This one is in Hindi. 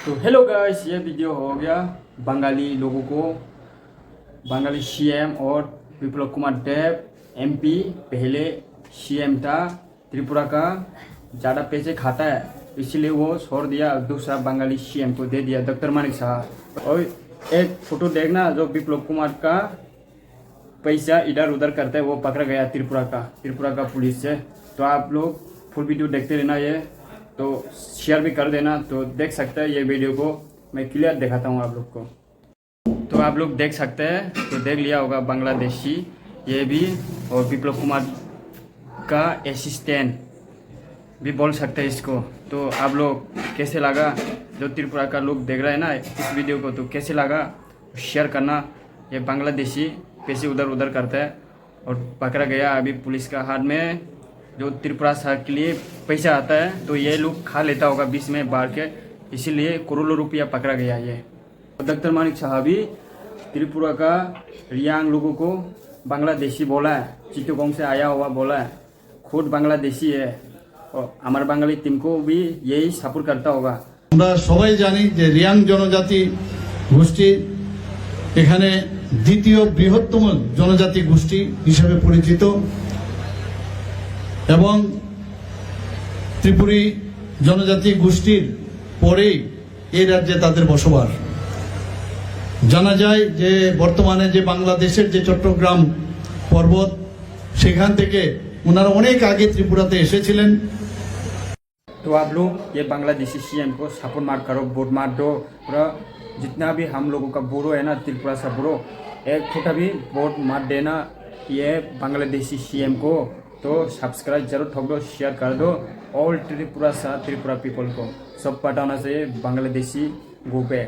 तो हेलो गाइस, ये वीडियो हो गया बंगाली लोगों को। बंगाली सीएम और विप्लव कुमार देव एमपी पहले सीएम था त्रिपुरा का, ज़्यादा पैसे खाता है इसलिए वो छोड़ दिया, दूसरा बंगाली सीएम को दे दिया डॉक्टर मानिक साहब। और एक फोटो देखना जो विप्लव कुमार का पैसा इधर उधर करते है वो पकड़ा गया त्रिपुरा का पुलिस से। तो आप लोग फुल वीडियो देखते रहना, ये तो शेयर भी कर देना। तो देख सकते हैं ये वीडियो को मैं क्लियर दिखाता हूँ आप लोग को। तो आप लोग देख सकते हैं, तो देख लिया होगा बांग्लादेशी ये भी, और विप्लव कुमार का असिस्टेंट भी बोल सकते हैं इसको। तो आप लोग कैसे लगा, जो त्रिपुरा का लोग देख रहे हैं ना इस वीडियो को, तो कैसे लगा शेयर करना। ये बांग्लादेशी पैसे उधर उधर करता है और पकड़ा गया अभी पुलिस का हाथ में। जो त्रिपुरा शहर के लिए पैसा आता है तो ये लोग खा लेता होगा बीच में बाहर के, इसीलिए करोड़ों रुपया पकड़ा गया ये। डॉक्टर मानिक साहब भी त्रिपुरा का रियांग लोगों को बांग्लादेशी बोला है, चित्तगोंग से आया हुआ बोला है, खुद बांग्लादेशी है और हमारे बांगाली टीम को भी यही सपोर्ट करता होगा। আমরা সবাই জানি যে রিয়াং জনজাতি গোষ্ঠী এখানে দ্বিতীয় বৃহত্তম জনজাতি গোষ্ঠী হিসেবে পরিচিত এবং ত্রিপুরী জনজাতি গোষ্ঠীর পরেই এই রাজ্যে তাদের বসবাস। জানা যায় যে বর্তমানে যে বাংলাদেশের যে চট্টগ্রাম পর্বত সেখান থেকে ওনারা অনেক আগে ত্রিপুরাতে এসেছিলেন। तो आप लोग ये बांग्लादेशी सीएम को सपोर्ट मार करो, वोट मार दो। पूरा जितना भी हम लोगों का बोरो है ना त्रिपुरा से बोरो, एक छोटा भी वोट मार देना ये बांग्लादेशी सीएम को। तो सब्सक्राइब जरूर ठोक दो, शेयर कर दो। ऑल त्रिपुरा पीपल को सब पता होना चाहिए बांग्लादेशी गो पे।